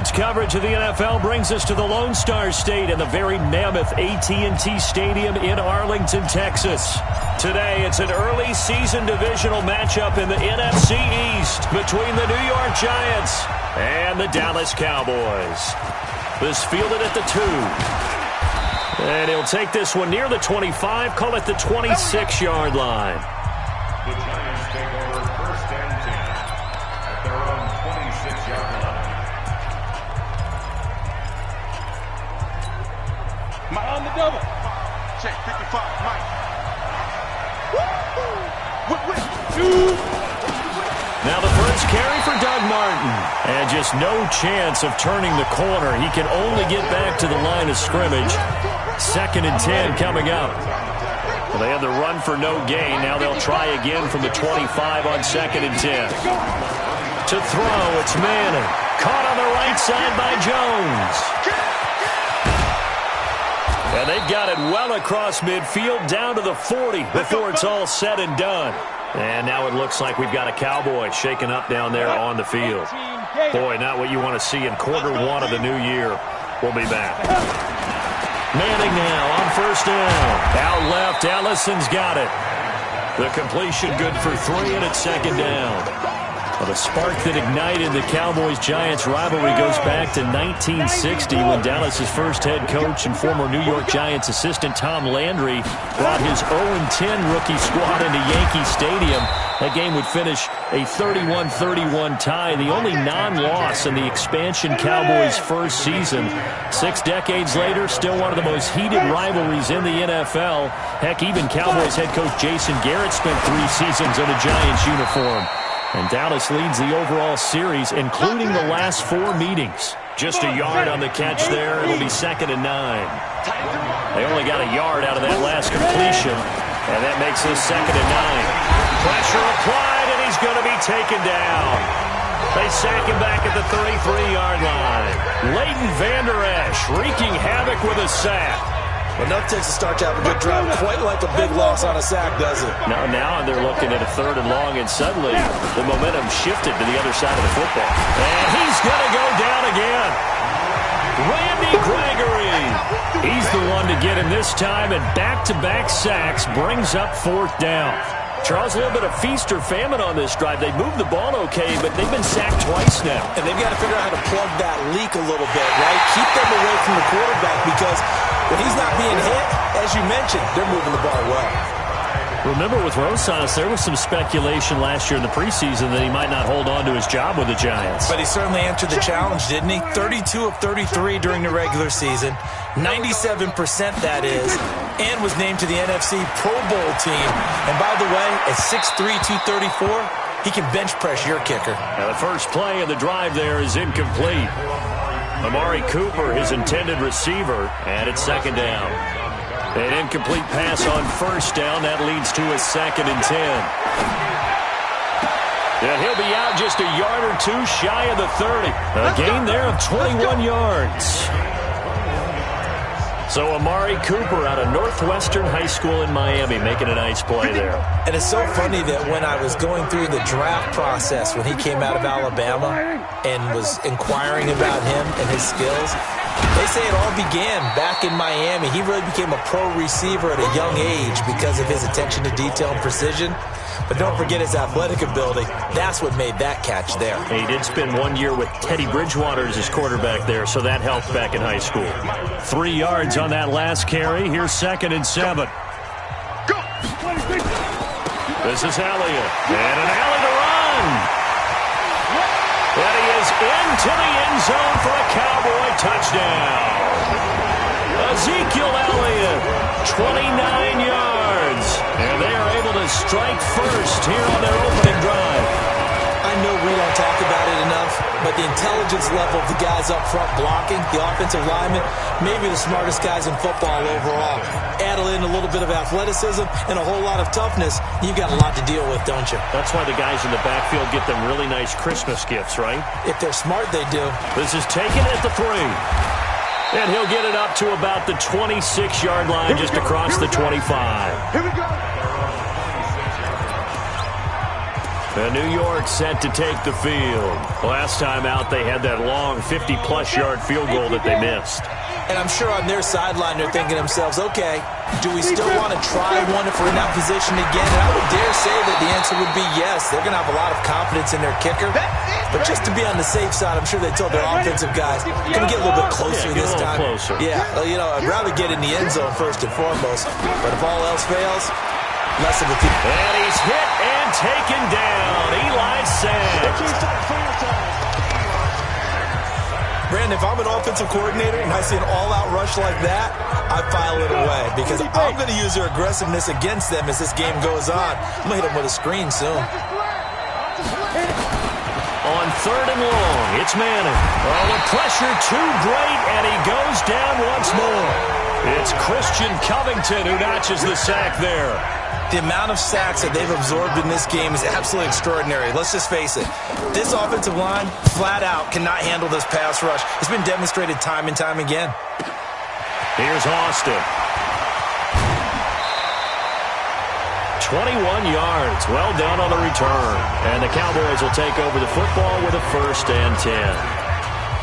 Tonight's coverage of the NFL brings us to the Lone Star State and the very mammoth AT&T Stadium in Arlington, Texas. Today, it's an early season divisional matchup in the NFC East between the New York Giants and the Dallas Cowboys. This fielded at the 2. And he'll take this one near the 25, call it the 26-yard line. The Giants take over first and 10 at their own 26-yard line. Mike on the double. Check 55, Mike. Now the first carry for Doug Martin. And just no chance of turning the corner. He can only get back to the line of scrimmage. 2nd and 10 coming up. Well, they had the run for no gain. Now they'll try again from the 25 on 2nd and 10. To throw, it's Manning. Caught on the right side by Jones. And they've got it well across midfield down to the 40 before it's all said and done. And now it looks like we've got a Cowboy shaken up down there on the field. Boy, not what you want to see in quarter one of the new year. We'll be back. Manning now on first down. Out left, Ellison's got it. The completion good for 3, and it's 2nd down. Well, the spark that ignited the Cowboys-Giants rivalry goes back to 1960 when Dallas's first head coach and former New York Giants assistant Tom Landry brought his 0-10 rookie squad into Yankee Stadium. That game would finish a 31-31 tie, the only non-loss in the expansion Cowboys' first season. 6 decades later, still one of the most heated rivalries in the NFL. Heck, even Cowboys head coach Jason Garrett spent 3 seasons in a Giants uniform. And Dallas leads the overall series, including the last 4 meetings. Just a yard on the catch there. It'll be 2nd and 9. They only got a yard out of that last completion, and that makes this 2nd and 9. Pressure applied, and he's going to be taken down. They sack him back at the 33-yard line. Leighton Vander Esch wreaking havoc with a sack. Well, enough takes a start to have a good drive, quite like a big loss on a sack, does it? Now they're looking at a 3rd and long, and suddenly the momentum shifted to the other side of the football. And he's going to go down again. Randy Gregory. He's the one to get him this time, and back-to-back sacks brings up 4th down. Charles, a little bit of feast or famine on this drive. They moved the ball okay, but they've been sacked twice now. And they've got to figure out how to plug that leak a little bit, right? Keep them away from the quarterback because when he's not being hit, as you mentioned, they're moving the ball well. Remember with Rosas, there was some speculation last year in the preseason that he might not hold on to his job with the Giants. But he certainly answered the challenge, didn't he? 32 of 33 during the regular season, 97% that is, and was named to the NFC Pro Bowl team. And by the way, at 6'3", 234, he can bench press your kicker. Now the first play of the drive there is incomplete. Amari Cooper, his intended receiver, and it's 2nd down. An incomplete pass on first down. That leads to a 2nd and 10. And he'll be out just a yard or 2 shy of the 30. A gain there of 21 yards. So Amari Cooper out of Northwestern High School in Miami making a nice play there. And it's so funny that when I was going through the draft process when he came out of Alabama and was inquiring about him and his skills, they say it all began back in Miami. He really became a pro receiver at a young age because of his attention to detail and precision. But don't forget his athletic ability. That's what made that catch there. He did spend 1 year with Teddy Bridgewater as his quarterback there, so that helped back in high school. 3 yards on that last carry. Here's 2nd and 7. This is Elliott. And an alley to run. And he is into the end zone for a Cowboy touchdown. Ezekiel Elliott, 29 yards. And they are able to strike first here on their opening drive. I know we don't talk about it enough, but the intelligence level of the guys up front blocking, the offensive linemen, maybe the smartest guys in football overall. Add in a little bit of athleticism and a whole lot of toughness, you've got a lot to deal with, don't you? That's why the guys in the backfield get them really nice Christmas gifts, right? If they're smart, they do. This is taken at the 3. And he'll get it up to about the 26-yard line, just across the 25. Here we go. And New York set to take the field. Last time out, they had that long 50-plus yard field goal that they missed. And I'm sure on their sideline they're thinking to themselves, okay, do we still want to try one if we're in that position again? And I would dare say that the answer would be yes. They're going to have a lot of confidence in their kicker. But just to be on the safe side, I'm sure they told their offensive guys, going to get a little bit closer this time. Closer. Yeah, well, I'd rather get in the end zone first and foremost. But if all else fails, less of a team. And he's hit and taken down. Eli Sand. Brandon, if I'm an offensive coordinator and I see an all-out rush like that, I file it away because I'm going to use their aggressiveness against them as this game goes on. I'm going to hit them with a screen soon. On 3rd and long, it's Manning. Oh, the pressure too great, and he goes down once more. It's Christian Covington who notches the sack there. The amount of sacks that they've absorbed in this game is absolutely extraordinary. Let's just face it. This offensive line, flat out, cannot handle this pass rush. It's been demonstrated time and time again. Here's Austin. 21 yards. Well done on the return. And the Cowboys will take over the football with a 1st and 10.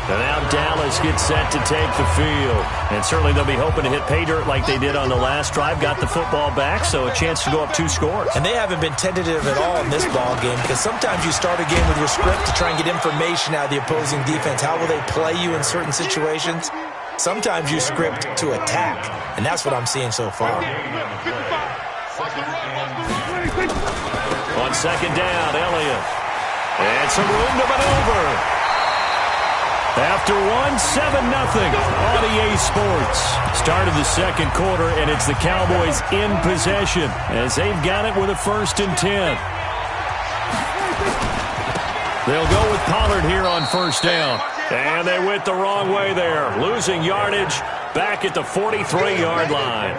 And now Dallas gets set to take the field. And certainly they'll be hoping to hit pay dirt like they did on the last drive. Got the football back, so a chance to go up 2 scores. And they haven't been tentative at all in this ball game because sometimes you start a game with your script to try and get information out of the opposing defense. How will they play you in certain situations? Sometimes you script to attack, and that's what I'm seeing so far. On 2nd down, Elliott. And some room to maneuver. After 7-0 on EA Sports. Start of the 2nd quarter, and it's the Cowboys in possession as they've got it with a 1st and 10. They'll go with Pollard here on 1st down. And they went the wrong way there, losing yardage back at the 43-yard line.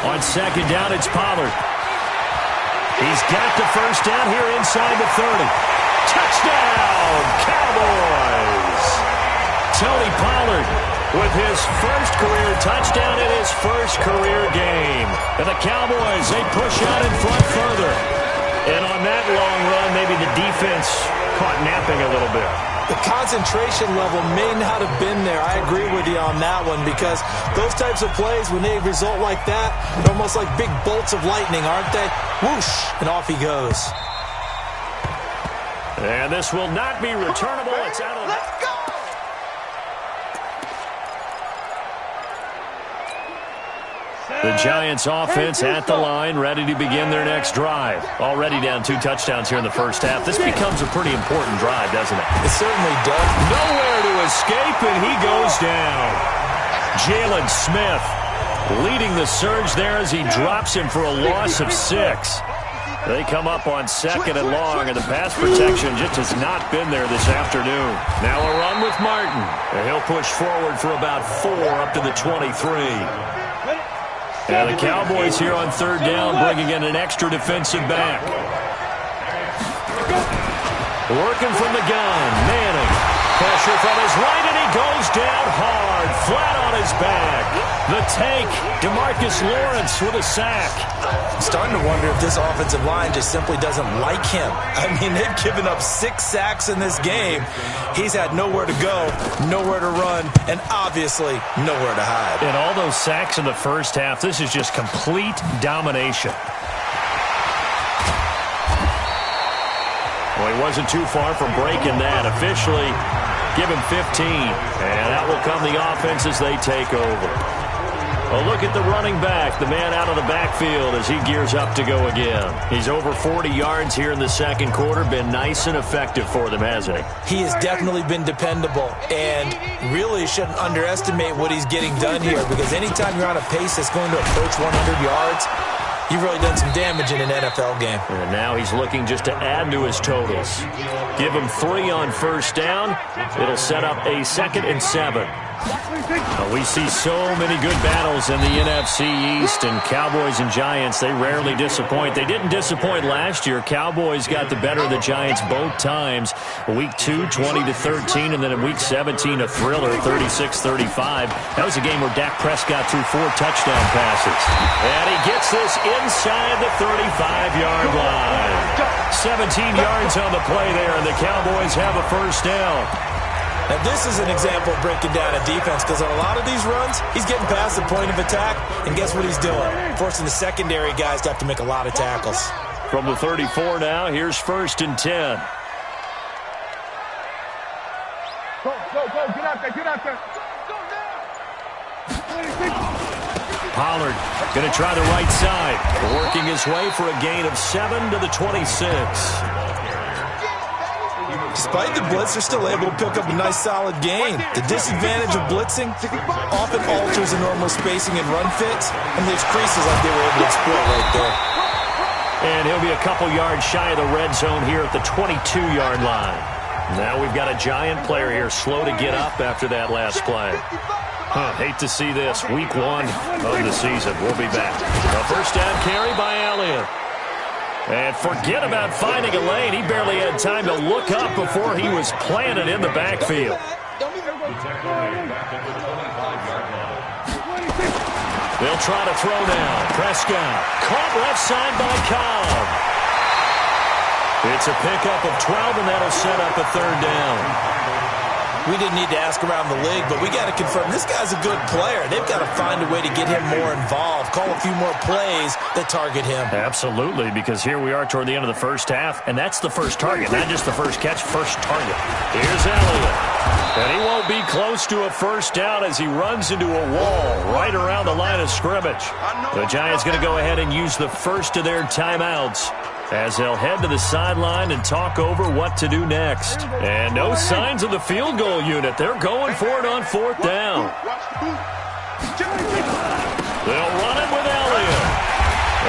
On 2nd down, it's Pollard. He's got the 1st down here inside the 30. Touchdown, Cowboys! Tony Pollard with his 1st career touchdown in his 1st career game. And the Cowboys, they push out in front further. And on that long run, maybe the defense caught napping a little bit. The concentration level may not have been there. I agree with you on that one because those types of plays, when they result like that, they're almost like big bolts of lightning, aren't they? Whoosh, and off he goes. And this will not be returnable. It's out of the... Let's go! The Giants offense at the line, ready to begin their next drive. Already down 2 touchdowns here in the 1st half. This becomes a pretty important drive, doesn't it? It certainly does. Nowhere to escape, and he goes down. Jalen Smith leading the surge there as he drops him for a loss of 6. They come up on 2nd and long, and the pass protection just has not been there this afternoon. Now a run with Martin. And he'll push forward for about 4 up to the 23. And the Cowboys here on 3rd down bringing in an extra defensive back. Working from the gun, Manning. Pressure from his right, and he goes down hard, flat on his back. The take, DeMarcus Lawrence with a sack. I'm starting to wonder if this offensive line just simply doesn't like him. I mean, they've given up 6 sacks in this game. He's had nowhere to go, nowhere to run, and obviously nowhere to hide. And all those sacks in the 1st half, this is just complete domination. Well, he wasn't too far from breaking that. Officially, give him 15. And out will come the offense as they take over. Well, look at the running back, the man out of the backfield as he gears up to go again. He's over 40 yards here in the 2nd quarter. Been nice and effective for them, hasn't he? He has definitely been dependable and really shouldn't underestimate what he's getting done here because anytime you're on a pace that's going to approach 100 yards, you've really done some damage in an NFL game. And now he's looking just to add to his totals. Give him 3 on 1st down. It'll set up a 2nd and 7. We see so many good battles in the NFC East, and Cowboys and Giants, they rarely disappoint. They didn't disappoint last year. Cowboys got the better of the Giants both times. Week 2, 20-13, and then in Week 17, a thriller, 36-35. That was a game where Dak Prescott threw 4 touchdown passes. And he gets this inside the 35-yard line. 17 yards on the play there, and the Cowboys have a first down. Now, this is an example of breaking down a defense, because on a lot of these runs, he's getting past the point of attack, and guess what he's doing? Forcing the secondary guys to have to make a lot of tackles. From the 34 now, here's 1st and 10. Go, get out there. Pollard going to try the right side, working his way for a gain of 7 to the 26. Despite the blitz, they're still able to pick up a nice, solid gain. The disadvantage of blitzing often alters the normal spacing and run fits, and there's creases like they were able to exploit right there. And he'll be a couple yards shy of the red zone here at the 22-yard line. Now we've got a Giant player here slow to get up after that last play. Hate to see this. Week 1 of the season. We'll be back. A first down carry by Elliott. And forget about finding a lane. He barely had time to look up before he was planted in the backfield. They'll try to throw now. Prescott caught left side by Cobb. It's a pickup of 12, and that'll set up a 3rd down. We didn't need to ask around the league, but we got to confirm this guy's a good player. They've got to find a way to get him more involved, call a few more plays that target him. Absolutely, because here we are toward the end of the first half, and that's the first target, not just the first catch, first target. Here's Elliott, and he won't be close to a first down as he runs into a wall right around the line of scrimmage. The Giants going to go ahead and use the first of their timeouts as they'll head to the sideline and talk over what to do next. And no signs of the field goal unit. They're going for it on 4th down. They'll run it with Elliott.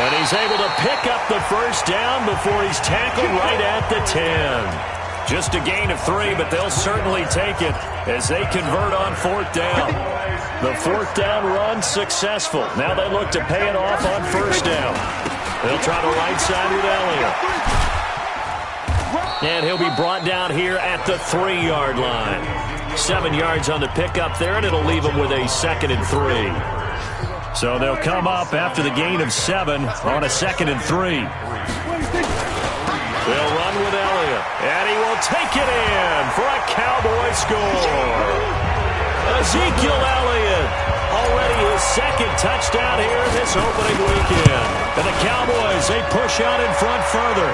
And he's able to pick up the first down before he's tackled right at the 10. Just a gain of 3, but they'll certainly take it as they convert on 4th down. The 4th down run successful. Now they look to pay it off on 1st down. They'll try the right side with Elliott. And he'll be brought down here at the 3-yard line. 7 yards on the pickup there, and it'll leave him with a 2nd and 3. So they'll come up after the gain of 7 on a 2nd and 3. They'll run with Elliott, and he will take it in for a Cowboy score. Ezekiel Elliott, already his 2nd touchdown here this opening weekend. And the Cowboys, they push out in front further.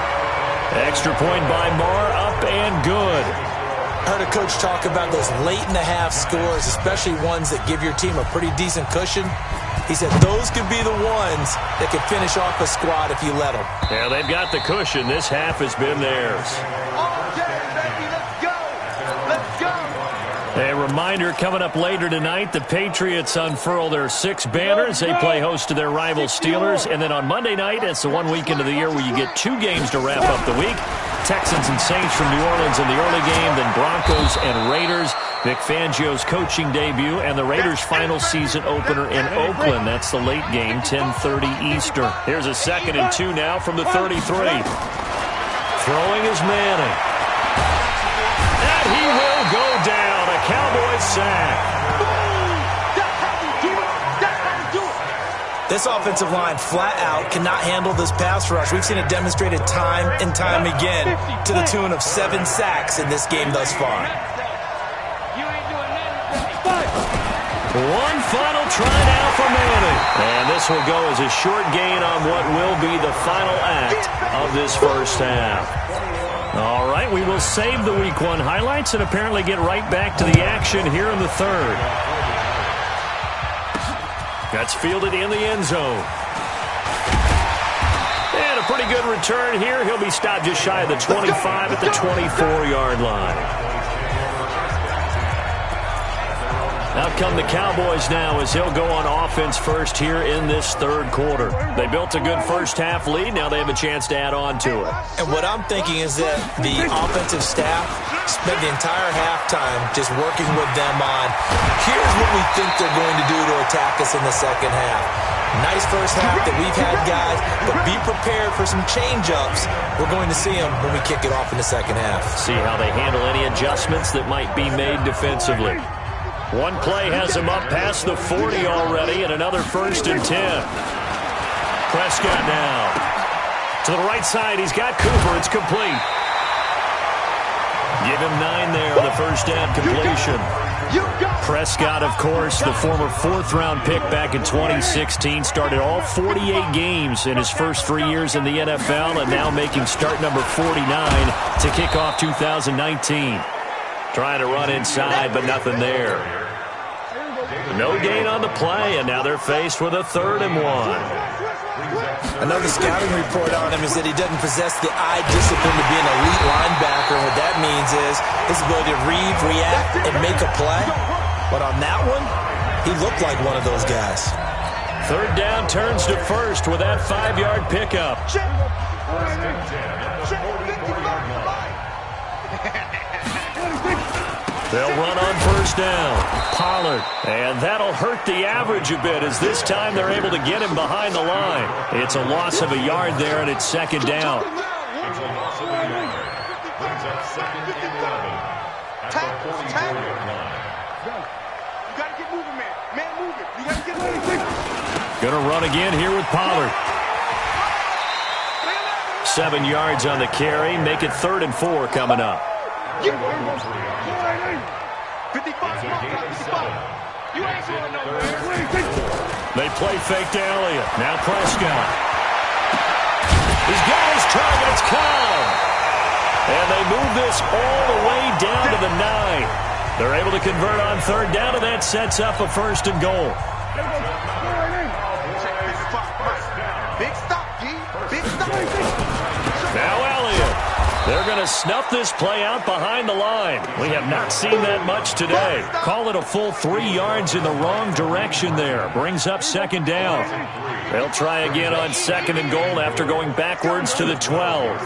Extra point by Marr, up and good. I heard a coach talk about those late-in-the-half scores, especially ones that give your team a pretty decent cushion. He said those could be the ones that could finish off a squad if you let them. Yeah, they've got the cushion. This half has been theirs. A reminder coming up later tonight, the Patriots unfurl their 6 banners. They play host to their rival Steelers. And then on Monday night, it's the one weekend of the year where you get 2 games to wrap up the week. Texans and Saints from New Orleans in the early game, then Broncos and Raiders. Vic Fangio's coaching debut and the Raiders' final season opener in Oakland. That's the late game, 10:30 Eastern. Here's a 2nd and 2 now from the 33. Throwing is Manning. And he will go down. A Cowboys sack. This offensive line flat out cannot handle this pass rush. We've seen it demonstrated time and time again to the tune of 7 sacks in this game thus far. One final try now for Manning. And this will go as a short gain on what will be the final act of this first half. All right, we will save the Week 1 highlights and apparently get right back to the action here in the 3rd. That's fielded in the end zone. And a pretty good return here. He'll be stopped just shy of the 25 at the 24-yard line. Out come the Cowboys now as he'll go on offense first here in this third quarter. They built a good first-half lead. Now they have a chance to add on to it. And what I'm thinking is that the offensive staff spent the entire halftime just working with them on, here's what we think they're going to do to attack us in the second half. Nice first half that we've had, guys, but be prepared for some change-ups. We're going to see them when we kick it off in the second half. See how they handle any adjustments that might be made defensively. One play has him up past the 40 already, and another 1st and 10. Prescott now. To the right side, he's got Cooper. It's complete. Give him 9 there on the first down completion. Prescott, of course, the former 4th-round pick back in 2016, started all 48 games in his first 3 years in the NFL, and now making start number 49 to kick off 2019. Trying to run inside, but nothing there. No gain on the play, and now they're faced with a 3rd and 1. Another scouting report on him is that he doesn't possess the eye discipline to be an elite linebacker. What that means is his ability to read, react, and make a play. But on that one, he looked like one of those guys. 3rd down turns to 1st with that 5-yard pickup. They'll run on 1st down. Pollard. And that'll hurt the average a bit as this time they're able to get him behind the line. It's a loss of a yard there, and it's 2nd down. It's a loss of a yard. Brings up 2nd and 11 at the 40-yard line. You got to get moving, man. Man, moving. You got to get moving. Going to run again here with Pollard. 7 yards on the carry. Make it 3rd and 4 coming up. 55. You ain't going nowhere. They play fake to Elliott. Now Prescott. He's got his targets caught. And they move this all the way down to the 9. They're able to convert on 3rd down, and that sets up a 1st and goal. Big stop, G. Big stop. Now Elliott. They're going to snuff this play out behind the line. We have not seen that much today. Call it a full 3 yards in the wrong direction there. Brings up 2nd down. They'll try again on 2nd and goal after going backwards to the 12.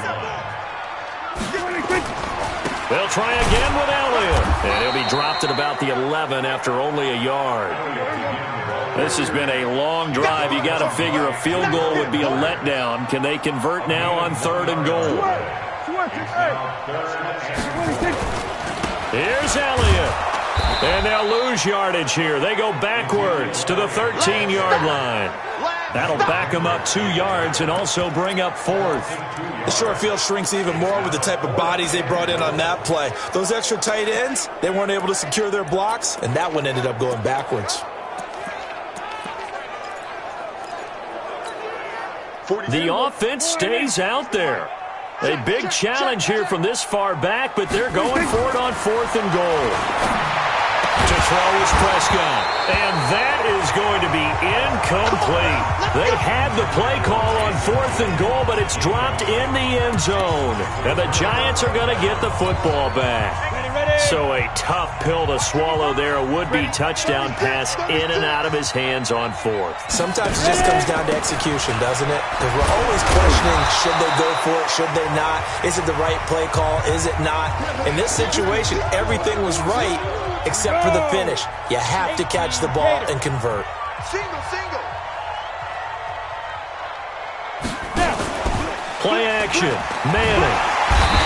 They'll try again with Elliott. And he'll be dropped at about the 11 after only a yard. This has been a long drive. You got to figure a field goal would be a letdown. Can they convert now on 3rd and goal? Here's Elliott. And they'll lose yardage here. They go backwards to the 13-yard line. That'll back them up 2 yards and also bring up 4th. The short field shrinks even more with the type of bodies they brought in on that play. Those extra tight ends, they weren't able to secure their blocks, and that one ended up going backwards. The offense stays out there. A big challenge here from this far back, but they're going for it on 4th and goal. To throw is Prescott. And that is going to be incomplete. They had the play call on 4th and goal, but it's dropped in the end zone. And the Giants are going to get the football back. So a tough pill to swallow there. A would-be touchdown pass in and out of his hands on 4th. Sometimes it just comes down to execution, doesn't it? Because we're always questioning, should they go for it, should they not? Is it the right play call, is it not? In this situation, everything was right except for the finish. You have to catch the ball and convert. Single. Play action. Manning.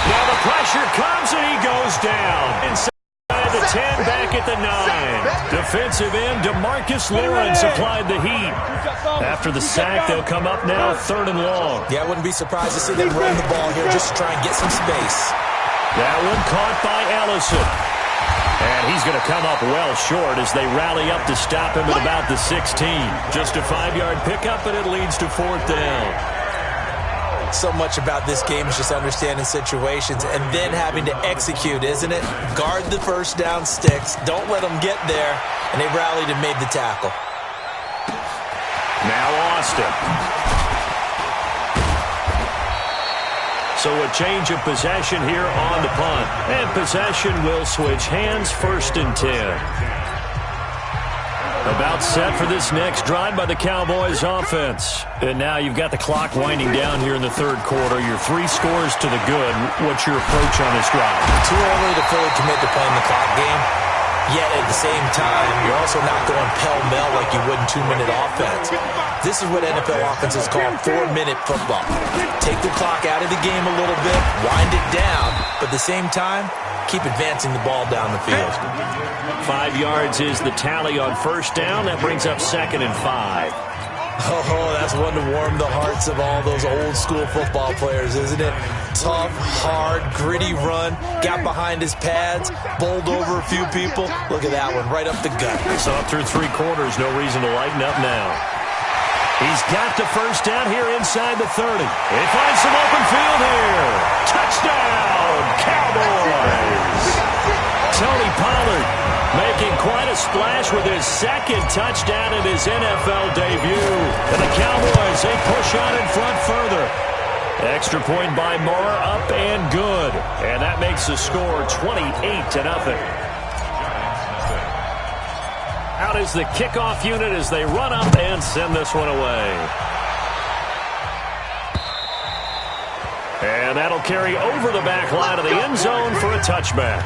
Now the pressure comes and he goes down. Inside the 10, back at the 9. Defensive end DeMarcus Lawrence applied the heat. After the sack, they'll come up now 3rd and long. Yeah, I wouldn't be surprised to see them run the ball here just to try and get some space. That one caught by Ellison. And he's going to come up well short as they rally up to stop him at about the 16. Just a 5-yard pickup, and it leads to 4th down. So much about this game is just understanding situations and then having to execute, isn't it? Guard the first down sticks. Don't let them get there. And they rallied and made the tackle. Now Austin. So a change of possession here on the punt. And possession will switch hands, 1st and 10. About set for this next drive by the Cowboys offense. And now you've got the clock winding down here in the third quarter. Your 3 scores to the good. What's your approach on this drive? Too early to fully commit to playing the clock game. Yet at the same time, you're also not going pell-mell like you would in 2-minute offense. This is what NFL offenses call 4-minute football. Take the clock out of the game a little bit, wind it down, but at the same time, keep advancing the ball down the field. 5 yards is the tally on first down. That brings up 2nd and 5. Oh, that's one to warm the hearts of all those old-school football players, isn't it? Tough, hard, gritty run, got behind his pads, bowled over a few people. Look at that one, right up the gut. So up through 3 quarters, no reason to lighten up now. He's got the first down here inside the 30. He finds some open field here. Touchdown, Cowboys! Tony Pollard making quite a splash with his 2nd touchdown in his NFL debut. And the Cowboys, they push on in front further. Extra point by Moore, up and good. And that makes the score 28-0. Out is the kickoff unit as they run up and send this one away. And that'll carry over the back line of the end zone for a touchback.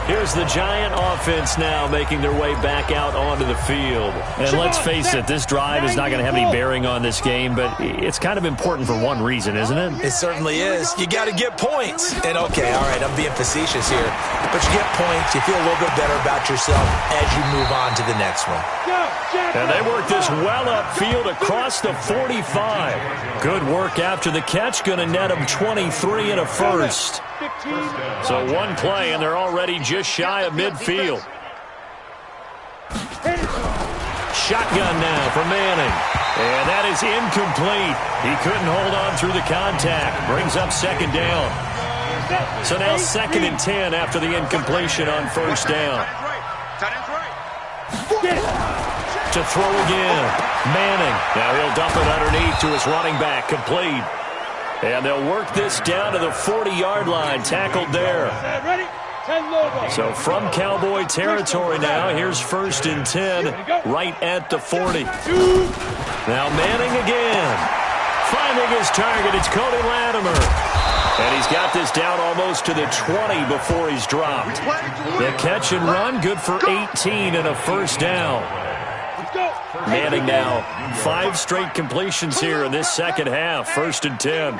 Here's the Giant offense now making their way back out onto the field. And let's face it, this drive is not going to have any bearing on this game, but it's kind of important for one reason, isn't it? It certainly is. You got to get points. And okay, all right, I'm being facetious here, but you get points, you feel a little bit better about yourself as you move on to the next one. And they work this well upfield across the 45. Good work after the catch, going to net them 23 and a first. So one play, and they're already just shy of midfield. Shotgun now for Manning. And that is incomplete. He couldn't hold on through the contact. Brings up 2nd down. So now 2nd and 10 after the incompletion on first down. To throw again. Manning. Now he'll dump it underneath to his running back. Complete. And they'll work this down to the 40-yard line. Tackled there. So from Cowboy territory now, here's 1st and 10 right at the 40. Now Manning again. Finding his target, it's Cody Latimer. And he's got this down almost to the 20 before he's dropped. The catch and run, good for 18 and a first down. Manning now 5 straight completions here in this second half. 1st and 10.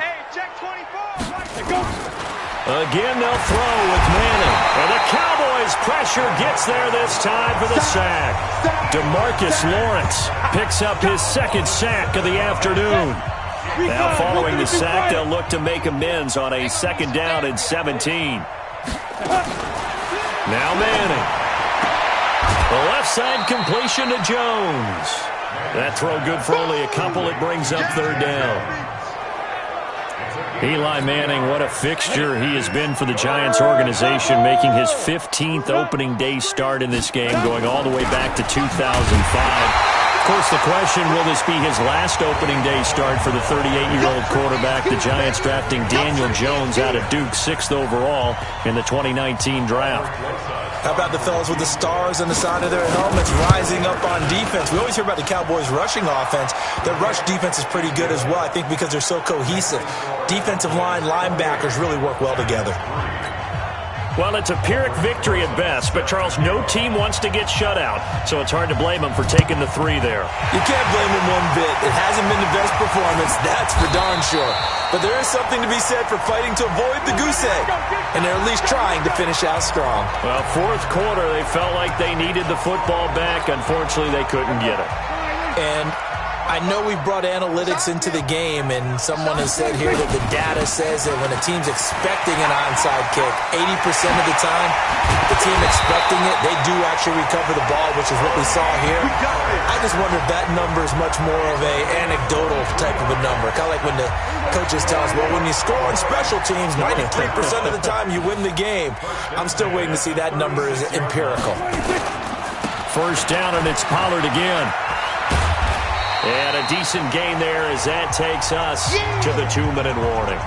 Again, they'll throw with Manning. And the Cowboys' pressure gets there this time for the sack. DeMarcus Lawrence picks up his 2nd sack of the afternoon. Now following the sack, they'll look to make amends on a 2nd down and 17. Now Manning. The left side completion to Jones. That throw good for only a couple. It brings up 3rd down. Eli Manning, what a fixture he has been for the Giants organization, making his 15th opening day start in this game, going all the way back to 2005. Of course, the question, will this be his last opening day start for the 38-year-old quarterback? The Giants drafting Daniel Jones out of Duke, 6th overall in the 2019 draft. How about the fellas with the stars on the side of their helmets rising up on defense? We always hear about the Cowboys' rushing offense. Their rush defense is pretty good as well, I think, because they're so cohesive. Defensive line, linebackers really work well together. Well, it's a Pyrrhic victory at best, but, Charles, no team wants to get shut out, so it's hard to blame them for taking the 3 there. You can't blame them one bit. It hasn't been the best performance, that's for darn sure. But there is something to be said for fighting to avoid the goose egg, and they're at least trying to finish out strong. Well, 4th quarter, they felt like they needed the football back. Unfortunately, they couldn't get it. And I know we brought analytics into the game, and someone has said here that the data says that when a team's expecting an onside kick, 80% of the time, the team expecting it, they do actually recover the ball, which is what we saw here. I just wonder if that number is much more of a anecdotal type of a number. Kind of like when the coaches tell us, well, when you score on special teams, 93% of the time you win the game. I'm still waiting to see that number is empirical. First down, and it's Pollard again. And a decent gain there as that takes us to the 2-minute warning.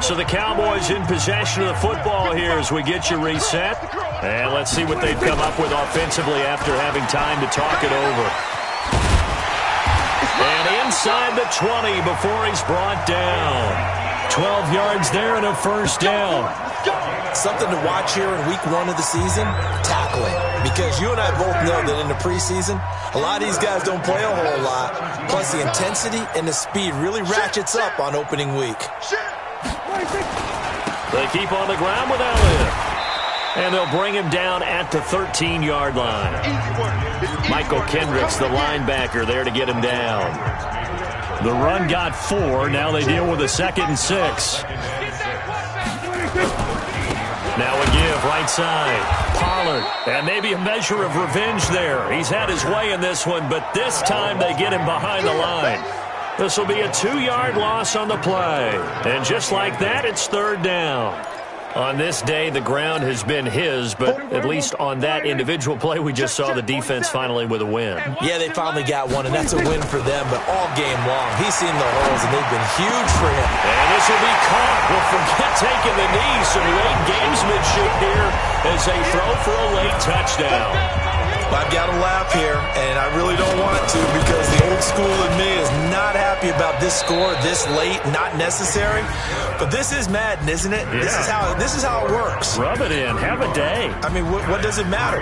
So the Cowboys in possession of the football here as we get you reset. And let's see what they've come up with offensively after having time to talk it over. And inside the 20 before he's brought down. 12 yards there and a first down. Something to watch here in week 1 of the season, tackling. Because you and I both know that in the preseason, a lot of these guys don't play a whole lot. Plus the intensity and the speed really ratchets up on opening week. They keep on the ground with Elliott. And they'll bring him down at the 13-yard line. Michael Kendricks, the linebacker, there to get him down. The run got 4. Now they deal with a 2nd and 6. Now a give, right side. Pollard. And maybe a measure of revenge there. He's had his way in this one, but this time they get him behind the line. This will be a 2-yard loss on the play. And just like that, it's 3rd down. On this day, the ground has been his, but at least on that individual play, we just saw the defense finally with a win. Yeah, they finally got one, and that's a win for them, but all game long, he's seen the holes, and they've been huge for him. And this will be caught. We'll forget taking the knee. Some late gamesmanship here as they throw for a late touchdown. I've got to laugh here, and I really don't want to because the old school in me is not happy about this score this late, not necessary. But this is Madden, isn't it? Yeah. This is how it works. Rub it in. Have a day. I mean, what does it matter?